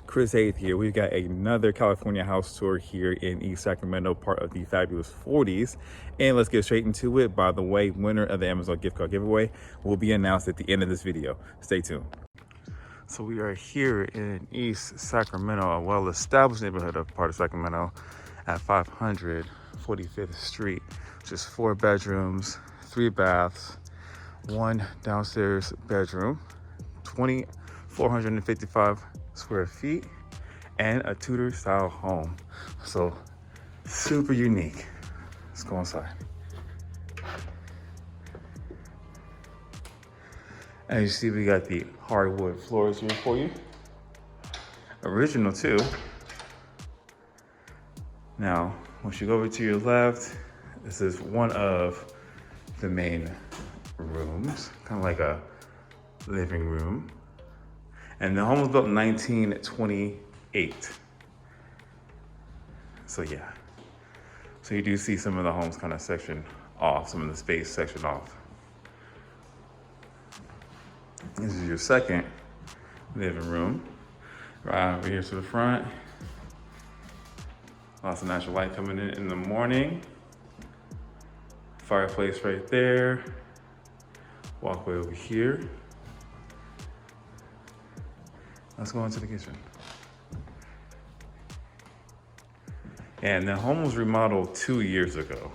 Chris Hayes here. We've got another California house tour here in East Sacramento, part of the fabulous 40s. And let's get straight into it. By the way, winner of the Amazon gift card giveaway will be announced at the end of this video. Stay tuned. So we are here in East Sacramento, a well-established neighborhood of part of Sacramento at 500 45th Street. Just 4 bedrooms, 3 baths, 1 downstairs bedroom, 2,455 square feet, and a Tudor style home. So super unique. Let's go inside. As you see, we got the hardwood floors here for you. Original too. Now, once you go over to your left, this is one of the main rooms, kind of like a living room. And the home was built in 1928. So yeah. So you do see some of the homes kind of sectioned off, some of the space sectioned off. This is your second living room. Right over here to the front. Lots of natural light coming in the morning. Fireplace right there. Walkway over here. Let's go into the kitchen. And the home was remodeled 2 years ago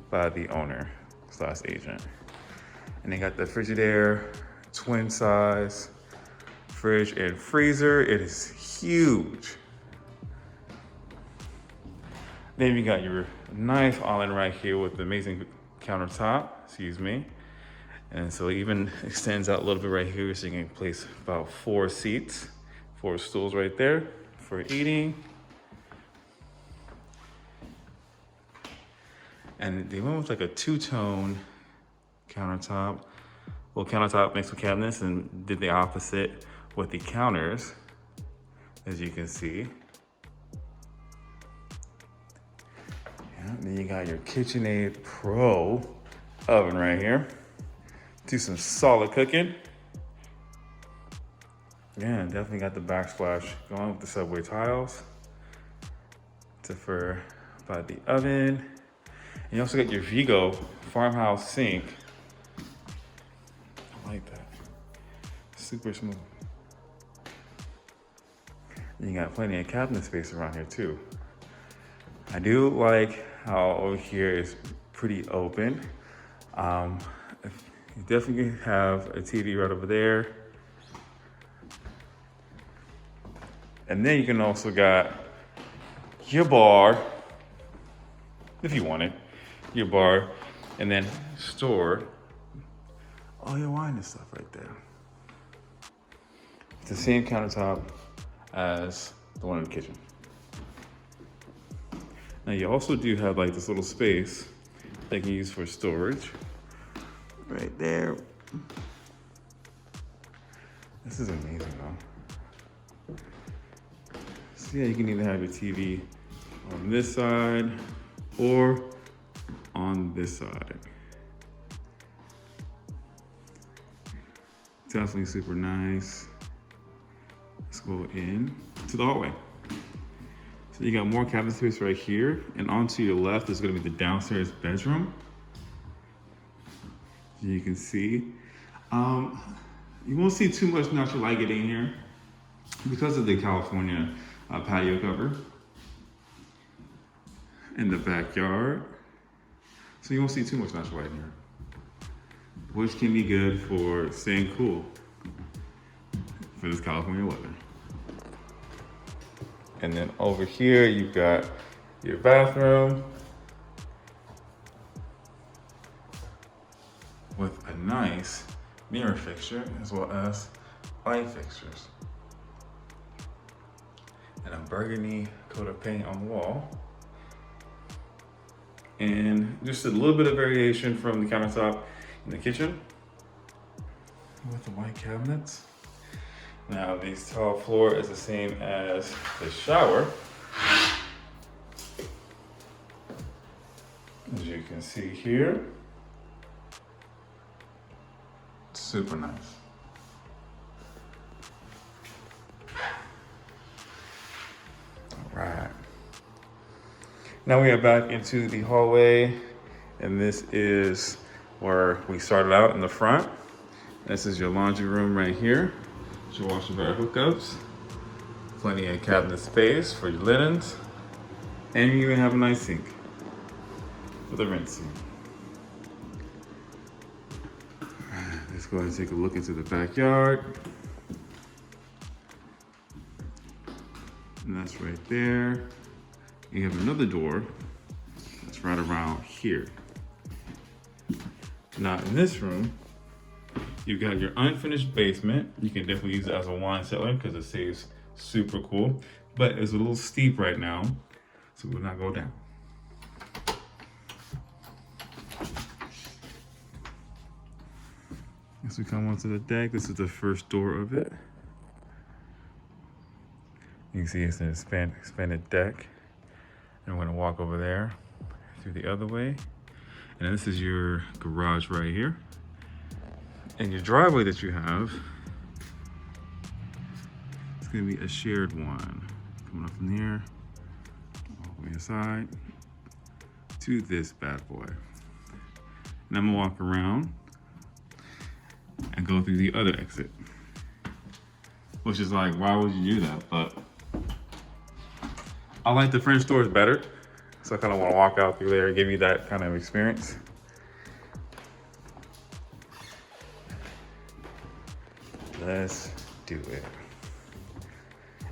by the owner / agent. And they got the Frigidaire, twin size fridge and freezer. It is huge. Then you got your nice island right here with the amazing countertop, excuse me. And so it even extends out a little bit right here, so you can place about 4 seats, 4 stools right there for eating. And they went with like a 2-tone countertop. Well, countertop mixed with cabinets, and did the opposite with the counters, as you can see. Yeah, then you got your KitchenAid Pro oven right here. Do some solid cooking. Yeah, definitely got the backsplash going with the subway tiles. Differ by the oven. And you also got your Vigo farmhouse sink. I like that. Super smooth. And you got plenty of cabinet space around here too. I do like how over here is pretty open. You definitely have a TV right over there. And then you can also got your bar, if you want it, your bar, and then store all your wine and stuff right there. It's the same countertop as the one in the kitchen. Now you also do have like this little space that you can use for storage. Right there. This is amazing though. So yeah, you can either have your TV on this side or on this side. Definitely super nice. Let's go in to the hallway. So you got more cabinet space right here, and onto your left is gonna be the downstairs bedroom. You can see. You won't see too much natural light getting in here because of the California patio cover in the backyard. So you won't see too much natural light in here, which can be good for staying cool for this California weather. And then over here, you've got your bathroom with a nice mirror fixture as well as light fixtures. And a burgundy coat of paint on the wall. And just a little bit of variation from the countertop in the kitchen with the white cabinets. Now the tile floor is the same as the shower. As you can see here. Super nice. Now we are back into the hallway, and this is where we started out in the front. This is your laundry room right here. Your washer dryer hookups. Plenty of cabinet space for your linens. And you even have a nice sink with a rinsing. Let's go ahead and take a look into the backyard. And that's right there. You have another door that's right around here. Now in this room, you've got your unfinished basement. You can definitely use it as a wine cellar because it stays super cool. But it's a little steep right now, so it will not go down. As we come onto the deck, this is the first door of it. You can see it's an expanded deck. And we're gonna walk over there through the other way. And this is your garage right here. And your driveway that you have, it's gonna be a shared one. Coming up from here, all the way inside to this bad boy. And I'm gonna walk around and go through the other exit. Which is like, why would you do that? But I like the French doors better. So I kind of want to walk out through there and give you that kind of experience. Let's do it.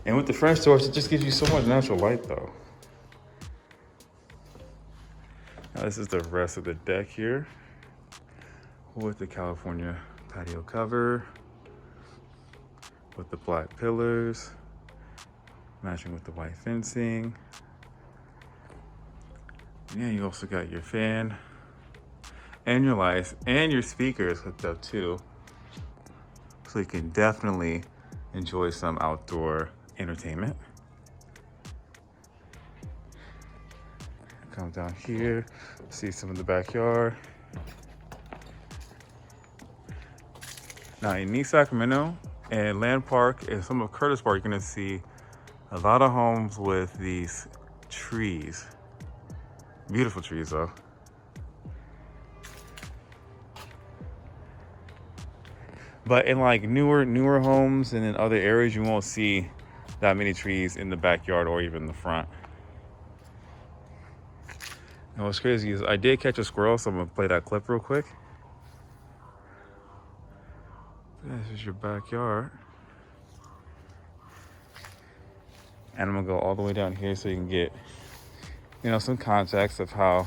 And with the French doors, it just gives you so much natural light though. Now this is the rest of the deck here with the California patio cover, with the black pillars, matching with the white fencing. Yeah, you also got your fan and your lights and your speakers hooked up too. So you can definitely enjoy some outdoor entertainment. Come down here, see some of the backyard. Now in East Sacramento and Land Park and some of Curtis Park, you're gonna see a lot of homes with these trees. Beautiful trees though. But in like newer homes and in other areas, you won't see that many trees in the backyard or even the front. And what's crazy is I did catch a squirrel, so I'm gonna play that clip real quick. This is your backyard. And I'm gonna go all the way down here so you can get, you know, some context of how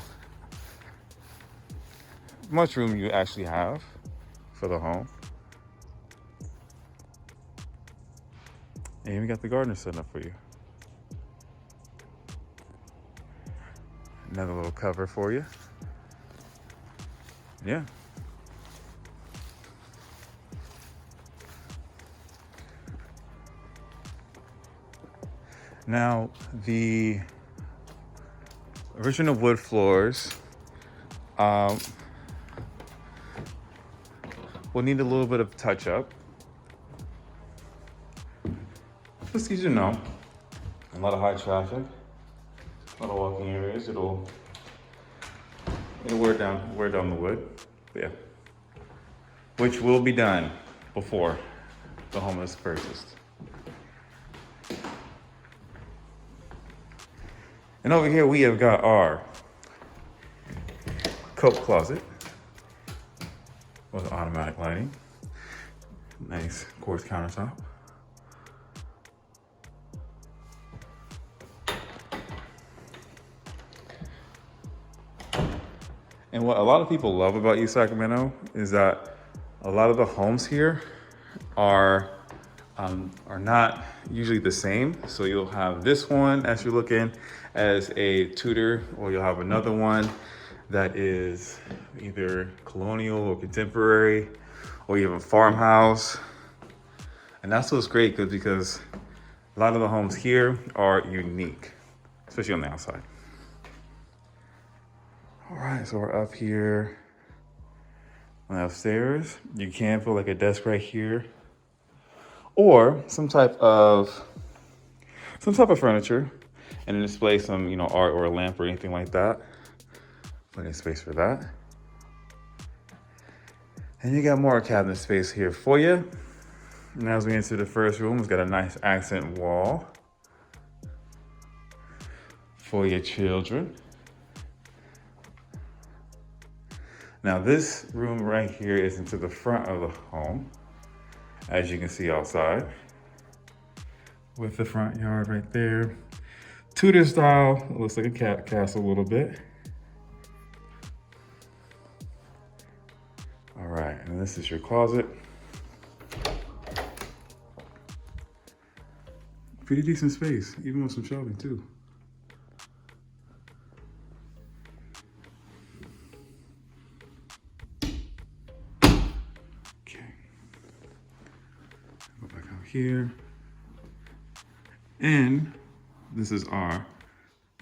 much room you actually have for the home. And we got the gardener set up for you. Another little cover for you. Yeah. Now, the original wood floors will need a little bit of touch up. Just because you know, a lot of high traffic, a lot of walking areas, it'll wear down the wood. But yeah, which will be done before the home is purchased. And over here we have got our coat closet with automatic lighting. Nice quartz countertop. And what a lot of people love about East Sacramento is that a lot of the homes here are not usually the same. So you'll have this one as you're looking as a Tudor, or you'll have another one that is either colonial or contemporary, or you have a farmhouse. And that's what's great because a lot of the homes here are unique, especially on the outside. All right, so we're up here on the upstairs. You can put like a desk right here, or some type of furniture. and then display some, you know, art or a lamp or anything like that. Plenty of space for that. And you got more cabinet space here for you. And as we enter the first room, it's got a nice accent wall for your children. Now this room right here is into the front of the home, as you can see outside, with the front yard right there. Tudor style, it looks like a cat castle a little bit. All right, and this is your closet. Pretty decent space, even with some shelving too. Okay, go back out here. And this is our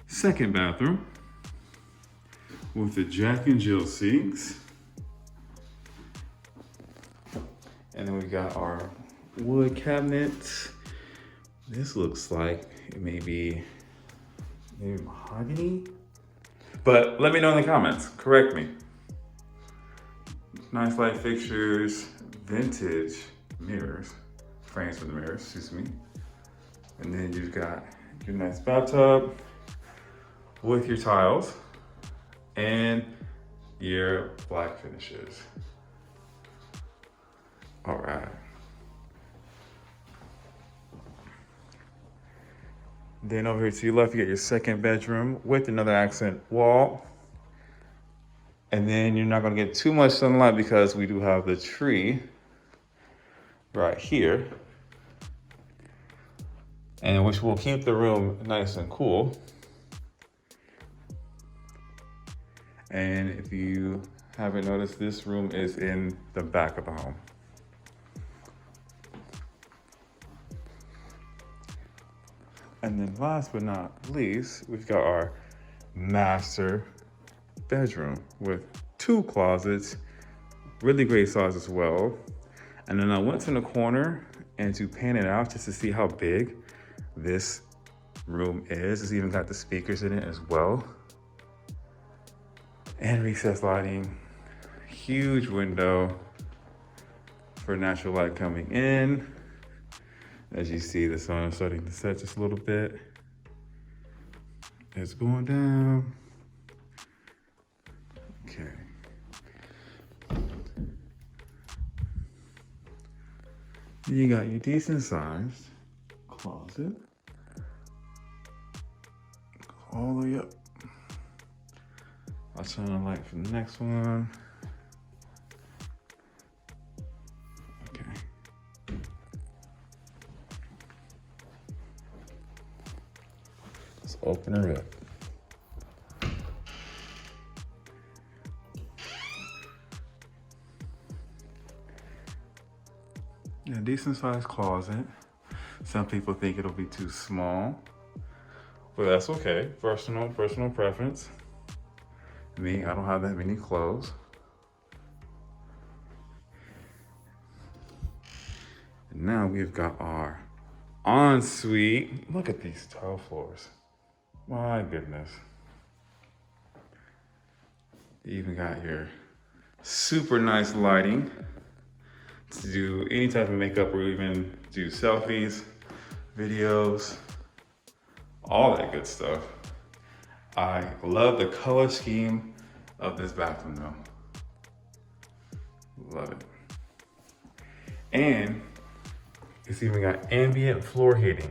second bathroom with the Jack and Jill sinks. And then we got our wood cabinets. This looks like it may be maybe mahogany, but let me know in the comments, correct me. Nice light fixtures, vintage mirrors, frames for the mirrors, excuse me. And then you've got your nice bathtub with your tiles and your black finishes. All right. Then over here to your left, you get your second bedroom with another accent wall. And then you're not gonna get too much sunlight because we do have the tree right here, and which will keep the room nice and cool. And if you haven't noticed, this room is in the back of the home. And then last but not least, we've got our master bedroom with 2 closets, really great size as well. And then I went to the corner and to pan it out just to see how big this room is. It's even got the speakers in it as well. And recessed lighting, huge window for natural light coming in. As you see, the sun is starting to set just a little bit. It's going down. Okay. You got your decent sized closet. All the way up. I'll turn the light for the next one. Okay. Let's open her up. Yeah, decent sized closet. Some people think it'll be too small, but that's okay. Personal preference. Me, I don't have that many clothes. And now we've got our ensuite. Look at these tile floors. My goodness. You even got your super nice lighting to do any type of makeup or even do selfies, videos, all that good stuff. I love the color scheme of this bathroom though. Love it. And it's even got ambient floor heating.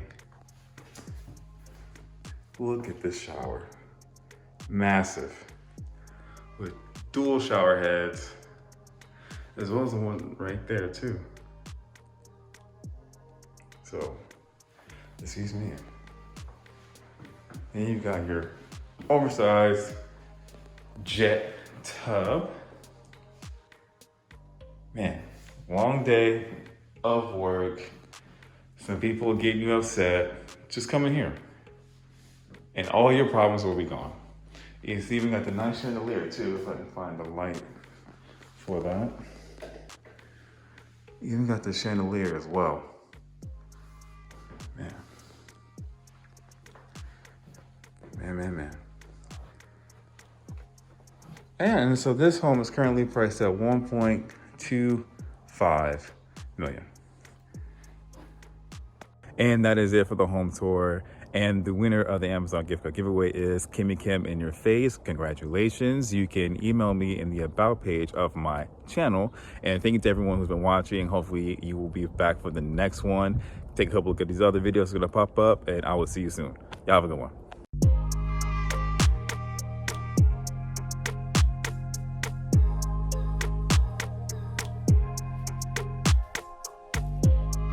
Look at this shower. Massive. With dual shower heads, as well as the one right there too. So, excuse me. Then you've got your oversized jet tub. Man, long day of work. Some people get you upset. Just come in here and all your problems will be gone. It's even got the nice chandelier too, if I can find the light for that. Even got the chandelier as well. Man. Man. And so this home is currently priced at 1.25 million. And that is it for the home tour. And the winner of the Amazon gift card giveaway is Kimmy Kim in your face. Congratulations. You can email me in the about page of my channel. And thank you to everyone who's been watching. Hopefully you will be back for the next one. Take a couple look at these other videos that are going to pop up, and I will see you soon. Y'all have a good one.